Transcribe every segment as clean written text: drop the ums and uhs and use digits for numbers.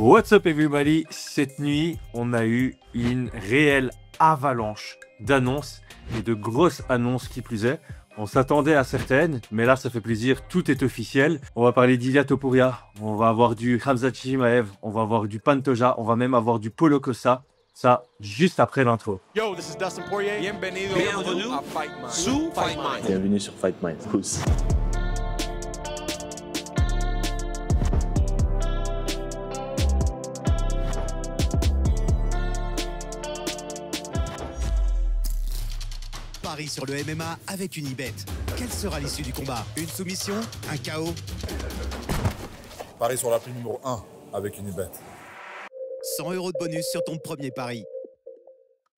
What's up everybody? Cette nuit, on a eu une réelle avalanche d'annonces et de grosses annonces qui plus est. On s'attendait à certaines, mais là ça fait plaisir, tout est officiel. On va parler d'Ilia Topuria, on va avoir du Khamzat Chimaev, on va avoir du Pantoja, on va même avoir du Paulo Costa. Ça, juste après l'intro. Yo, this is Dustin Poirier. Bienvenue à Fight Mind. Sous Fight Mind. Bienvenue sur Fight Mind. Pousse. Paris sur le MMA avec Unibet. Quelle sera l'issue du combat? Une soumission? Un KO? Paris sur la prime numéro 1 avec Unibet. 100 € de bonus sur ton premier pari.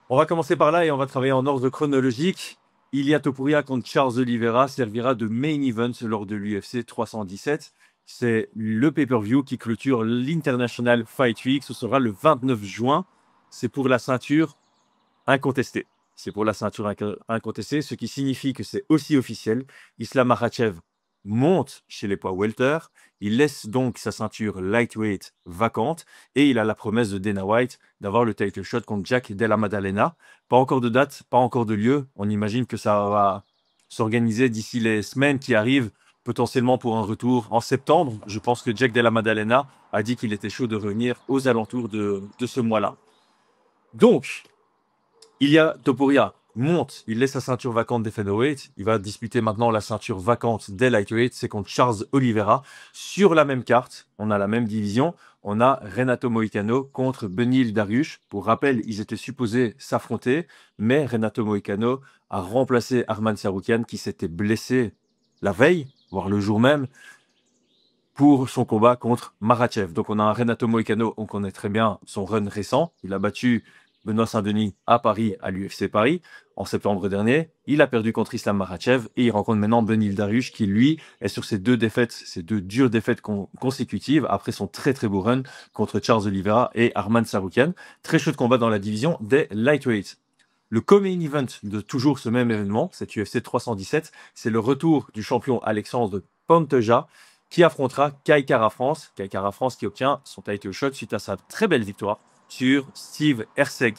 On va commencer par là et on va travailler en ordre chronologique. Ilia Topuria contre Charles Oliveira servira de main event lors de l'UFC 317. C'est le pay-per-view qui clôture l'International Fight Week. Ce sera le 29 juin. C'est pour la ceinture incontestée. C'est pour la ceinture incontestée, ce qui signifie que c'est aussi officiel. Islam Makhachev monte chez les poids welter. Il laisse donc sa ceinture lightweight vacante et il a la promesse de Dana White d'avoir le title shot contre Jack Della Maddalena. Pas encore de date, pas encore de lieu. On imagine que ça va s'organiser d'ici les semaines qui arrivent, potentiellement pour un retour en septembre. Je pense que Jack Della Maddalena a dit qu'il était chaud de revenir aux alentours de ce mois-là. Donc, Ilia Topuria monte, il laisse sa ceinture vacante des featherweight. Il va disputer maintenant la ceinture vacante des lightweight. C'est contre Charles Oliveira. Sur la même carte, on a la même division. On a Renato Moicano contre Beneil Dariush. Pour rappel, ils étaient supposés s'affronter, mais Renato Moicano a remplacé Arman Tsarukyan qui s'était blessé la veille, voire le jour même, pour son combat contre Makhachev. Donc on a un Renato Moicano, on connaît très bien son run récent. Il a battu Benoît Saint-Denis à Paris, à l'UFC Paris, en septembre dernier. Il a perdu contre Islam Makhachev et il rencontre maintenant Beneil Dariush qui, lui, est sur ses deux défaites, ces deux dures défaites consécutives après son très très beau run contre Charles Oliveira et Arman Tsarukyan. Très chaud de combat dans la division des lightweights. Le co-main event de toujours ce même événement, cette UFC 317, c'est le retour du champion Alexandre Pantoja qui affrontera Kai Kara-France. Kai Kara-France qui obtient son title shot suite à sa très belle victoire sur Steve Erceg.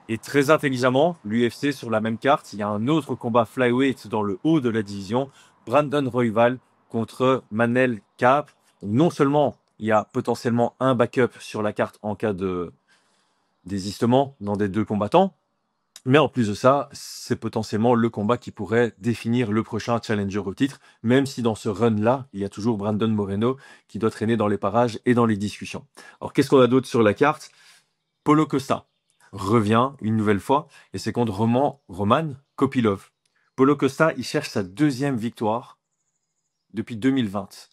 Et très intelligemment, l'UFC sur la même carte, il y a un autre combat flyweight dans le haut de la division, Brandon Royval contre Manel Kape. Non seulement il y a potentiellement un backup sur la carte en cas de désistement dans des deux combattants, mais en plus de ça, c'est potentiellement le combat qui pourrait définir le prochain challenger au titre, même si dans ce run-là, il y a toujours Brandon Moreno qui doit traîner dans les parages et dans les discussions. Alors qu'est-ce qu'on a d'autre sur la carte? Paulo Costa revient une nouvelle fois et c'est contre Roman Kopylov. Paulo Costa, il cherche sa deuxième victoire depuis 2020.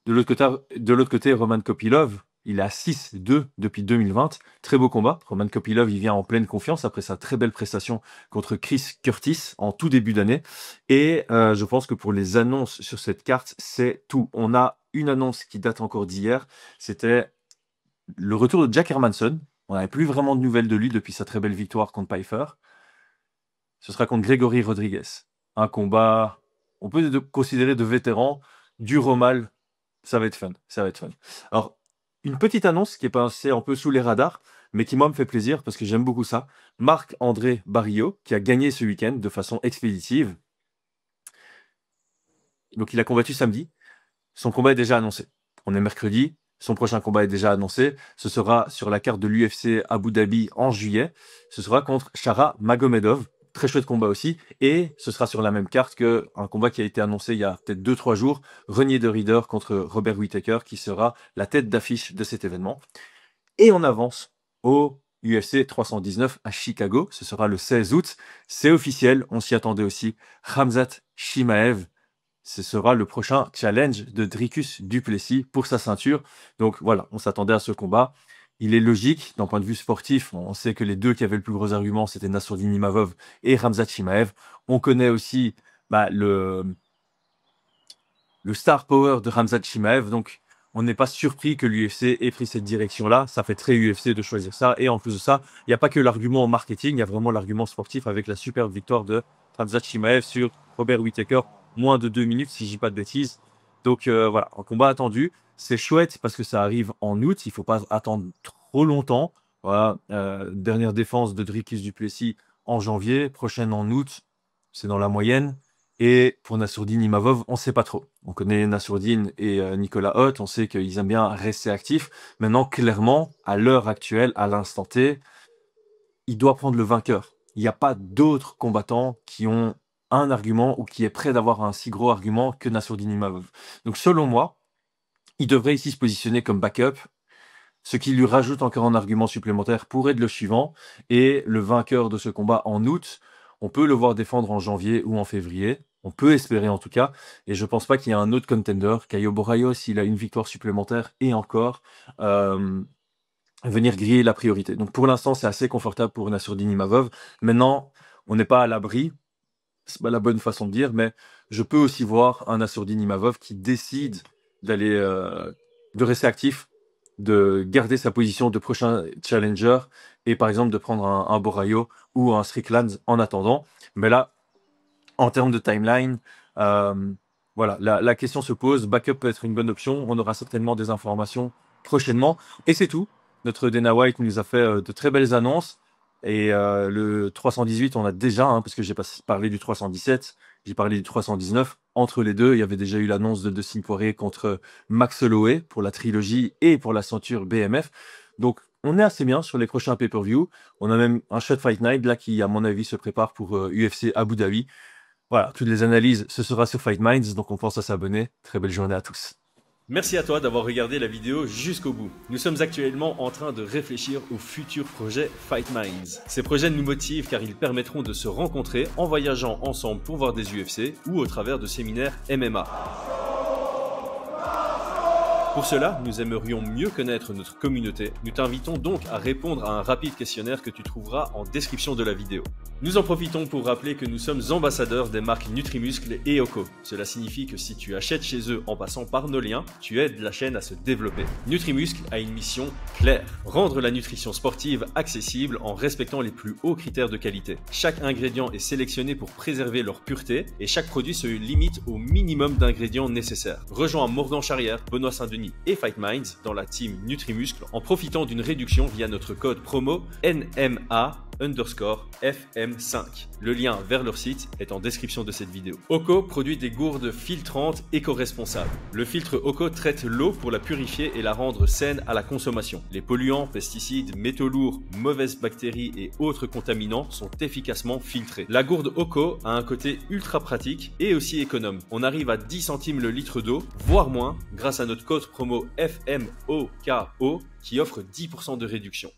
De l'autre côté, Roman Kopylov, il est à 6-2 depuis 2020. Très beau combat. Roman Kopylov, il vient en pleine confiance après sa très belle prestation contre Chris Curtis en tout début d'année. Et je pense que pour les annonces sur cette carte, c'est tout. On a une annonce qui date encore d'hier. C'était le retour de Jack Hermansson. On n'avait plus vraiment de nouvelles de lui depuis sa très belle victoire contre Pfeiffer. Ce sera contre Grégory Rodriguez. Un combat, on peut considérer de vétéran, dur au mal. Ça va être fun. Ça va être fun. Alors, une petite annonce qui est passée un peu sous les radars, mais qui, moi, me fait plaisir parce que j'aime beaucoup ça. Marc-André Barriault, qui a gagné ce week-end de façon expéditive. Donc, il a combattu samedi. Son combat est déjà annoncé. On est mercredi. Son prochain combat est déjà annoncé. Ce sera sur la carte de l'UFC Abu Dhabi en juillet. Ce sera contre Shara Magomedov. Très chouette combat aussi. Et ce sera sur la même carte qu'un combat qui a été annoncé il y a peut-être 2-3 jours. Renier de Rieder contre Robert Whittaker qui sera la tête d'affiche de cet événement. Et on avance au UFC 319 à Chicago. Ce sera le 16 août. C'est officiel. On s'y attendait aussi. Khamzat Chimaev. Ce sera le prochain challenge de Dricus du Plessis pour sa ceinture. Donc voilà, on s'attendait à ce combat. Il est logique d'un point de vue sportif. On sait que les deux qui avaient le plus gros argument, c'était Nassourdine Imavov et Khamzat Chimaev. On connaît aussi le star power de Khamzat Chimaev. Donc on n'est pas surpris que l'UFC ait pris cette direction-là. Ça fait très UFC de choisir ça. Et en plus de ça, il n'y a pas que l'argument marketing, il y a vraiment l'argument sportif avec la superbe victoire de Khamzat Chimaev sur Robert Whittaker. Moins de 2 minutes, si je dis pas de bêtises. Donc voilà, un combat attendu. C'est chouette parce que ça arrive en août. Il ne faut pas attendre trop longtemps. Voilà, dernière défense de Dricus du Plessis en janvier, prochaine en août, c'est dans la moyenne. Et pour Nassourdine Imavov, on ne sait pas trop. On connaît Nassourdine et Nicolas Hoth, on sait qu'ils aiment bien rester actifs. Maintenant, clairement, à l'heure actuelle, à l'instant T, il doit prendre le vainqueur. Il n'y a pas d'autres combattants qui ont un argument ou qui est prêt d'avoir un si gros argument que Nassourdine Imavov. Donc selon moi, il devrait ici se positionner comme backup, ce qui lui rajoute encore un argument supplémentaire pour être le suivant. Et le vainqueur de ce combat en août, on peut le voir défendre en janvier ou en février. On peut espérer en tout cas. Et je ne pense pas qu'il y ait un autre contender. Caio Borralho, s'il a une victoire supplémentaire et encore, venir griller la priorité. Donc pour l'instant, c'est assez confortable pour Nassourdine Imavov. Maintenant, on n'est pas à l'abri. C'est pas la bonne façon de dire, mais je peux aussi voir un Nassourdine Imavov qui décide d'aller, de rester actif, de garder sa position de prochain challenger et par exemple de prendre un Borralho ou un Strickland en attendant. Mais là, en termes de timeline, voilà, la question se pose. Backup peut être une bonne option. On aura certainement des informations prochainement. Et c'est tout. Notre Dana White nous a fait de très belles annonces. Et le 318, on a déjà, parce que j'ai parlé du 317, j'ai parlé du 319. Entre les deux, il y avait déjà eu l'annonce de Dustin Poirier contre Max Holloway pour la trilogie et pour la ceinture BMF. Donc, on est assez bien sur les prochains pay-per-view. On a même un Shot Fight Night là qui, à mon avis, se prépare pour UFC Abu Dhabi. Voilà, toutes les analyses, ce sera sur Fight Minds, donc on pense à s'abonner. Très belle journée à tous. Merci à toi d'avoir regardé la vidéo jusqu'au bout. Nous sommes actuellement en train de réfléchir au futur projet Fight Minds. Ces projets nous motivent car ils permettront de se rencontrer en voyageant ensemble pour voir des UFC ou au travers de séminaires MMA. Pour cela, nous aimerions mieux connaître notre communauté. Nous t'invitons donc à répondre à un rapide questionnaire que tu trouveras en description de la vidéo. Nous en profitons pour rappeler que nous sommes ambassadeurs des marques Nutrimuscle et Oko. Cela signifie que si tu achètes chez eux en passant par nos liens, tu aides la chaîne à se développer. Nutrimuscle a une mission claire: rendre la nutrition sportive accessible en respectant les plus hauts critères de qualité. Chaque ingrédient est sélectionné pour préserver leur pureté et chaque produit se limite au minimum d'ingrédients nécessaires. Rejoins Morgan Charrière, Benoît Saint-Denis et Fight Minds dans la team Nutrimuscle en profitant d'une réduction via notre code promo NMA_FM5. Le lien vers leur site est en description de cette vidéo. Oko produit des gourdes filtrantes éco-responsables. Le filtre Oko traite l'eau pour la purifier et la rendre saine à la consommation. Les polluants, pesticides, métaux lourds, mauvaises bactéries et autres contaminants sont efficacement filtrés. La gourde Oko a un côté ultra pratique et aussi économe. On arrive à 10 centimes le litre d'eau, voire moins, grâce à notre code promo FMOKO qui offre 10% de réduction.